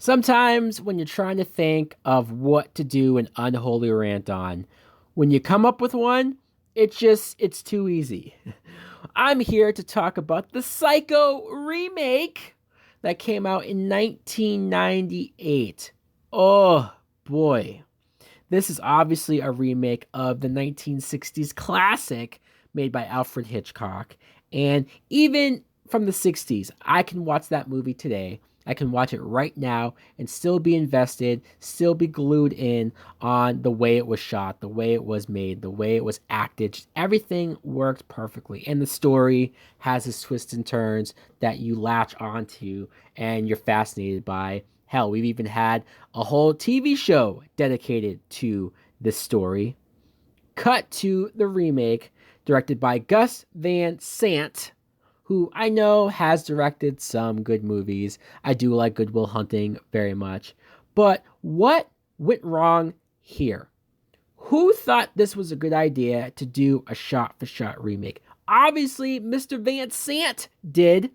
Sometimes when you're trying to think of what to do an unholy rant on, when you come up with one, it's too easy. I'm here to talk about the Psycho remake that came out in 1998. Oh boy. This is obviously a remake of the 1960s classic made by Alfred Hitchcock. And even from the 60s, I can watch that movie today. I can watch it right now and still be invested, still be glued in on the way it was shot, the way it was made, the way it was acted. Just everything worked perfectly. And the story has its twists and turns that you latch onto and you're fascinated by. Hell, we've even had a whole TV show dedicated to this story. Cut to the remake, directed by Gus Van Sant, who I know has directed some good movies. I do like Good Will Hunting very much. But what went wrong here? Who thought this was a good idea to do a shot for shot remake? Obviously, Mr. Van Sant did.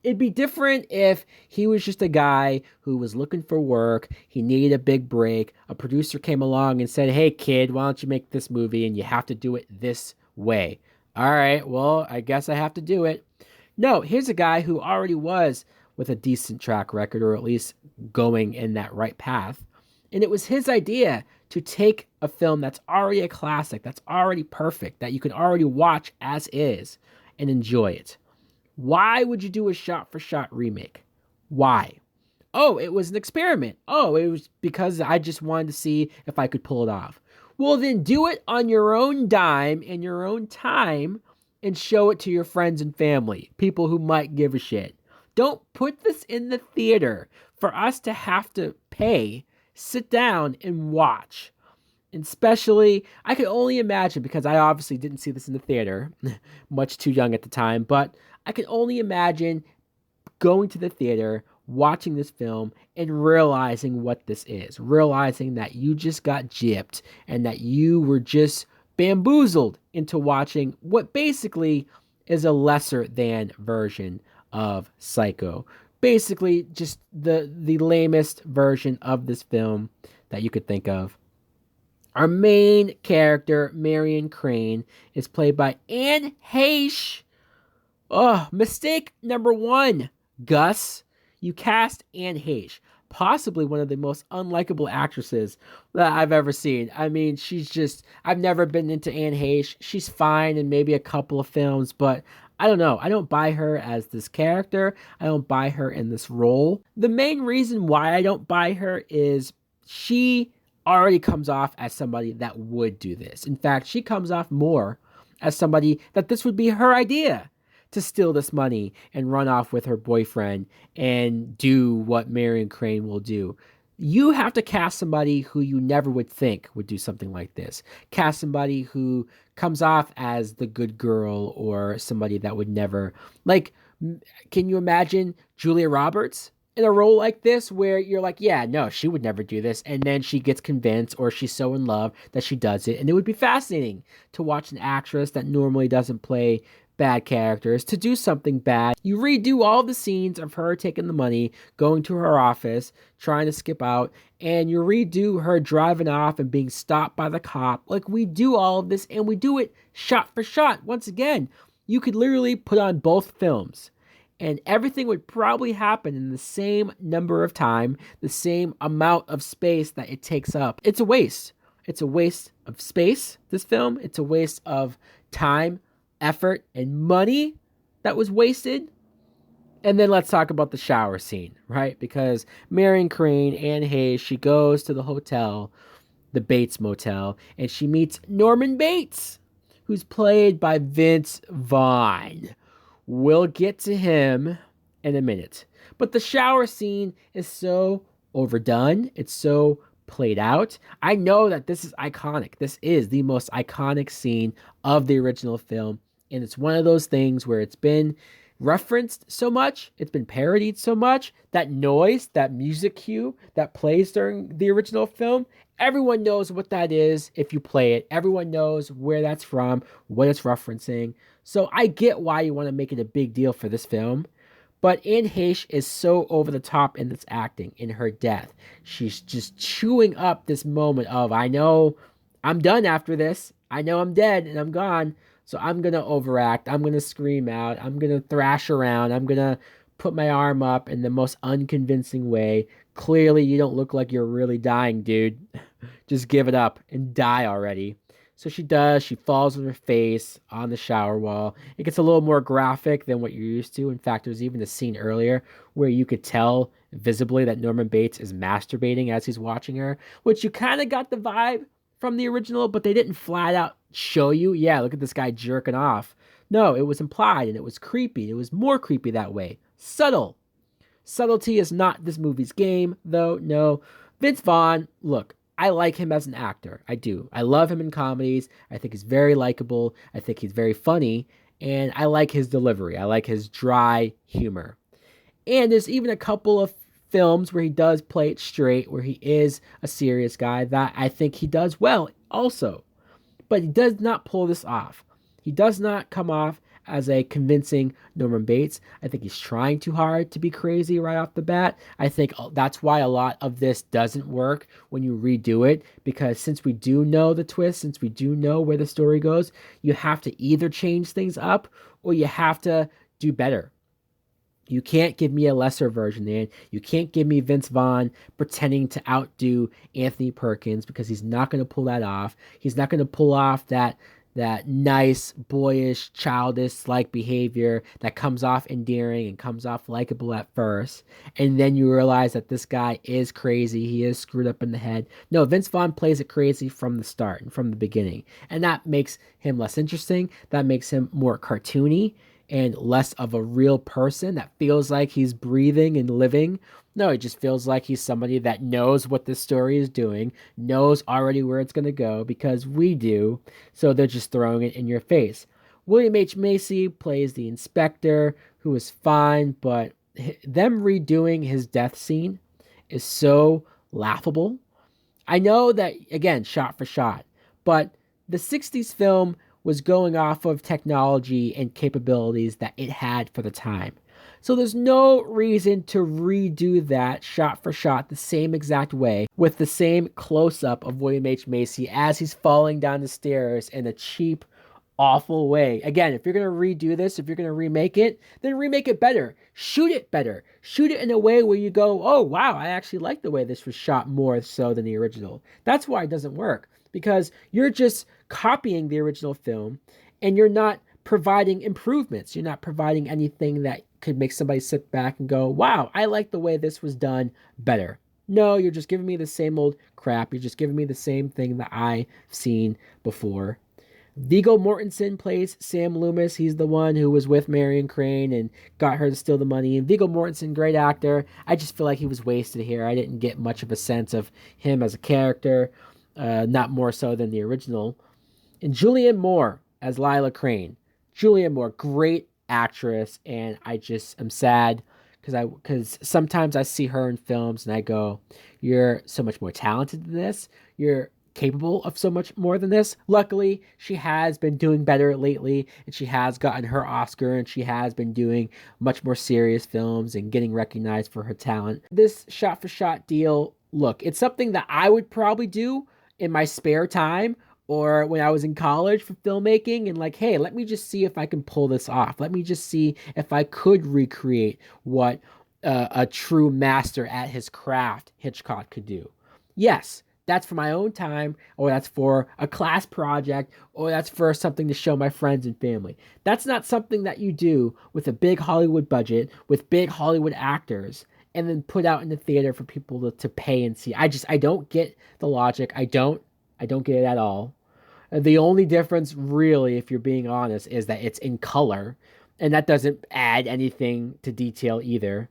It'd be different if he was just a guy who was looking for work. He needed a big break. A producer came along and said, "Hey, kid, why don't you make this movie and you have to do it this way?" All right, well, I guess I have to do it. No, here's a guy who already was with a decent track record, or at least going in that right path. And it was his idea to take a film that's already a classic, that's already perfect, that you can already watch as is and enjoy it. Why would you do a shot for shot remake? Why? Oh, it was an experiment. Oh, it was because I just wanted to see if I could pull it off. Well, then do it on your own dime and your own time and show it to your friends and family, people who might give a shit. Don't put this in the theater for us to have to pay, sit down and watch. And especially, I could only imagine, because I obviously didn't see this in the theater, much too young at the time, but I can only imagine going to the theater, watching this film, and realizing what this is. Realizing that you just got gypped and that you were just bamboozled into watching what basically is a lesser than version of Psycho. Basically, just the lamest version of this film that you could think of. Our main character, Marion Crane, is played by Anne Heche. Oh, mistake number one, Gus. You cast Anne Heche, possibly one of the most unlikable actresses that I've ever seen. I mean, I've never been into Anne Heche. She's fine in maybe a couple of films, but I don't know. I don't buy her as this character. I don't buy her in this role. The main reason why I don't buy her is she already comes off as somebody that would do this. In fact, she comes off more as somebody that this would be her idea to steal this money and run off with her boyfriend and do what Marion Crane will do. You have to cast somebody who you never would think would do something like this. Cast somebody who comes off as the good girl or somebody that would never, like, can you imagine Julia Roberts in a role like this where you're like, yeah, no, she would never do this. And then she gets convinced or she's so in love that she does it. And it would be fascinating to watch an actress that normally doesn't play bad characters to do something bad. You redo all the scenes of her taking the money, going to her office, trying to skip out, and you redo her driving off and being stopped by the cop. Like, we do all of this and we do it shot for shot. Once again, you could literally put on both films and everything would probably happen in the same number of time, the same amount of space that it takes up. It's a waste. It's a waste of space, this film. It's a waste of time, effort, and money that was wasted. And then let's talk about the shower scene, right? Because Marion Crane, Anne Hayes, she goes to the hotel, the Bates Motel, and she meets Norman Bates, who's played by Vince Vaughn. We'll get to him in a minute. But the shower scene is so overdone. It's so played out. I know that this is iconic. This is the most iconic scene of the original film. And it's one of those things where it's been referenced so much, it's been parodied so much, that noise, that music cue that plays during the original film, everyone knows what that is if you play it. Everyone knows where that's from, what it's referencing. So I get why you want to make it a big deal for this film. But Anne Heche is so over the top in this acting, in her death. She's just chewing up this moment of, I know I'm done after this. I know I'm dead and I'm gone. So I'm going to overact. I'm going to scream out. I'm going to thrash around. I'm going to put my arm up in the most unconvincing way. Clearly, you don't look like you're really dying, dude. Just give it up and die already. So she does. She falls on her face on the shower wall. It gets a little more graphic than what you're used to. In fact, there's even a scene earlier where you could tell visibly that Norman Bates is masturbating as he's watching her, which you kind of got the vibe from the original, but they didn't flat out show you, yeah, look at this guy jerking off. No, it was implied and it was creepy. It was more creepy that way. Subtle. Subtlety is not this movie's game, though. No. Vince Vaughn, look, I like him as an actor. I do. I love him in comedies. I think he's very likable. I think he's very funny. And I like his delivery. I like his dry humor. And there's even a couple of films where he does play it straight, where he is a serious guy that I think he does well also. But he does not pull this off. He does not come off as a convincing Norman Bates. I think he's trying too hard to be crazy right off the bat. I think that's why a lot of this doesn't work when you redo it, because since we do know the twist, since we do know where the story goes, you have to either change things up or you have to do better. You can't give me a lesser version, man. You can't give me Vince Vaughn pretending to outdo Anthony Perkins, because he's not going to pull that off. He's not going to pull off that nice, boyish, childish like behavior that comes off endearing and comes off likable at first. And then you realize that this guy is crazy. He is screwed up in the head. No, Vince Vaughn plays it crazy from the start and from the beginning. And that makes him less interesting. That makes him more cartoony and less of a real person that feels like he's breathing and living. No, it just feels like he's somebody that knows what this story is doing, knows already where it's going to go, because we do, so they're just throwing it in your face. William H. Macy plays the inspector, who is fine, but them redoing his death scene is so laughable. I know that, again, shot for shot, but the 60s film was going off of technology and capabilities that it had for the time. So there's no reason to redo that shot for shot the same exact way with the same close-up of William H. Macy as he's falling down the stairs in a cheap, awful way. Again, if you're going to redo this, if you're going to remake it, then remake it better. Shoot it better. Shoot it in a way where you go, oh, wow, I actually like the way this was shot more so than the original. That's why it doesn't work, because you're just copying the original film and you're not providing improvements. You're not providing anything that could make somebody sit back and go, wow, I like the way this was done better. No, you're just giving me the same old crap. You're just giving me the same thing that I've seen before. Viggo Mortensen plays Sam Loomis. He's the one who was with Marion Crane and got her to steal the money. And Viggo Mortensen, great actor. I just feel like he was wasted here. I didn't get much of a sense of him as a character, not more so than the original. And Julianne Moore as Lila Crane. Julianne Moore, great actress, and I just am sad because sometimes I see her in films and I go, you're so much more talented than this. You're capable of so much more than this. Luckily, she has been doing better lately, and she has gotten her Oscar, and she has been doing much more serious films and getting recognized for her talent. This shot-for-shot deal, look, it's something that I would probably do in my spare time or when I was in college for filmmaking, and like, hey, let me just see if I can pull this off. Let me just see if I could recreate what a true master at his craft Hitchcock could do. Yes, that's for my own time, or that's for a class project, or that's for something to show my friends and family. That's not something that you do with a big Hollywood budget, with big Hollywood actors, and then put out in the theater for people to pay and see. I don't get the logic. I don't get it at all. The only difference, really, if you're being honest, is that it's in color, and that doesn't add anything to detail either.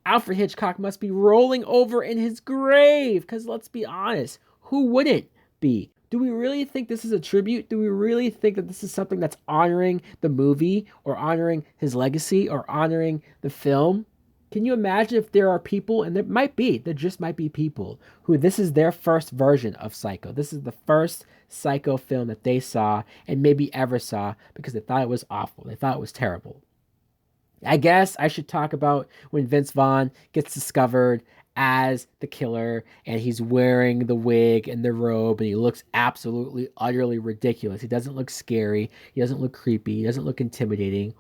Alfred Hitchcock must be rolling over in his grave, because let's be honest, who wouldn't be? Do we really think this is a tribute? Do we really think that this is something that's honoring the movie, or honoring his legacy, or honoring the film? Can you imagine if there are people, and there just might be people, who this is their first version of Psycho. This is the first Psycho film that they saw, and maybe ever saw, because they thought it was awful. They thought it was terrible. I guess I should talk about when Vince Vaughn gets discovered as the killer and he's wearing the wig and the robe and he looks absolutely utterly ridiculous. He doesn't look scary, he doesn't look creepy, he doesn't look intimidating.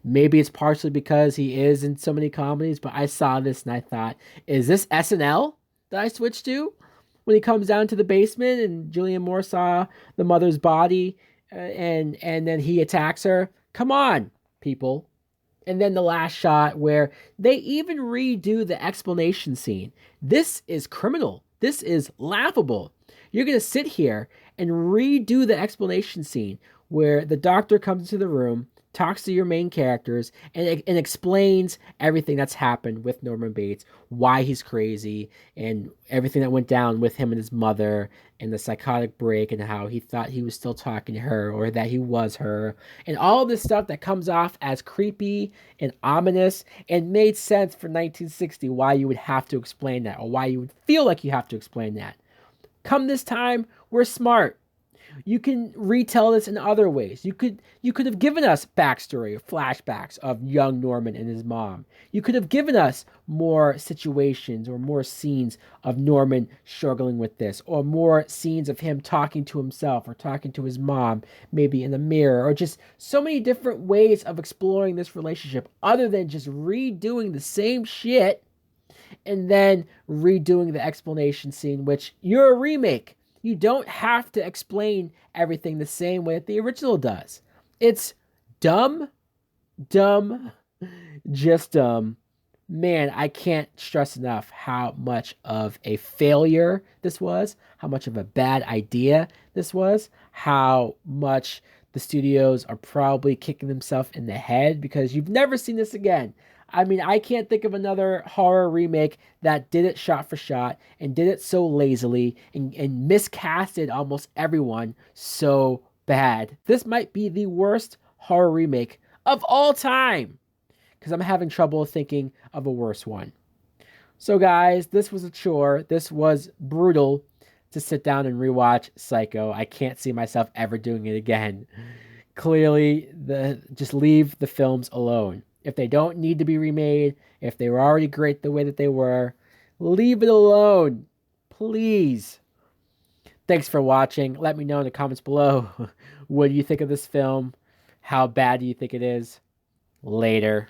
Maybe it's partially because he is in so many comedies, but I saw this and I thought, is this SNL that I switched to? When he comes down to the basement and Julianne Moore saw the mother's body and then he attacks her. Come on, people. And then the last shot where they even redo the explanation scene. This is criminal. This is laughable. You're going to sit here and redo the explanation scene where the doctor comes into the room, talks to your main characters, and explains everything that's happened with Norman Bates, why he's crazy, and everything that went down with him and his mother, and the psychotic break, and how he thought he was still talking to her or that he was her, and all this stuff that comes off as creepy and ominous and made sense for 1960 why you would have to explain that or why you would feel like you have to explain that. Come this time, we're smart. You can retell this in other ways. You could have given us backstory or flashbacks of young Norman and his mom. You could have given us more situations or more scenes of Norman struggling with this, or more scenes of him talking to himself or talking to his mom, maybe in the mirror, or just so many different ways of exploring this relationship other than just redoing the same shit and then redoing the explanation scene, which you're a remake. You don't have to explain everything the same way that the original does. It's dumb, dumb, just dumb. Man, I can't stress enough how much of a failure this was, how much of a bad idea this was, how much the studios are probably kicking themselves in the head because you've never seen this again. I mean, I can't think of another horror remake that did it shot for shot and did it so lazily and miscasted almost everyone so bad. This might be the worst horror remake of all time because I'm having trouble thinking of a worse one. So, guys, this was a chore. This was brutal to sit down and rewatch Psycho. I can't see myself ever doing it again. Clearly, just leave the films alone. If they don't need to be remade, if they were already great the way that they were, leave it alone. Please. Thanks for watching. Let me know in the comments below. What do you think of this film? How bad do you think it is? Later.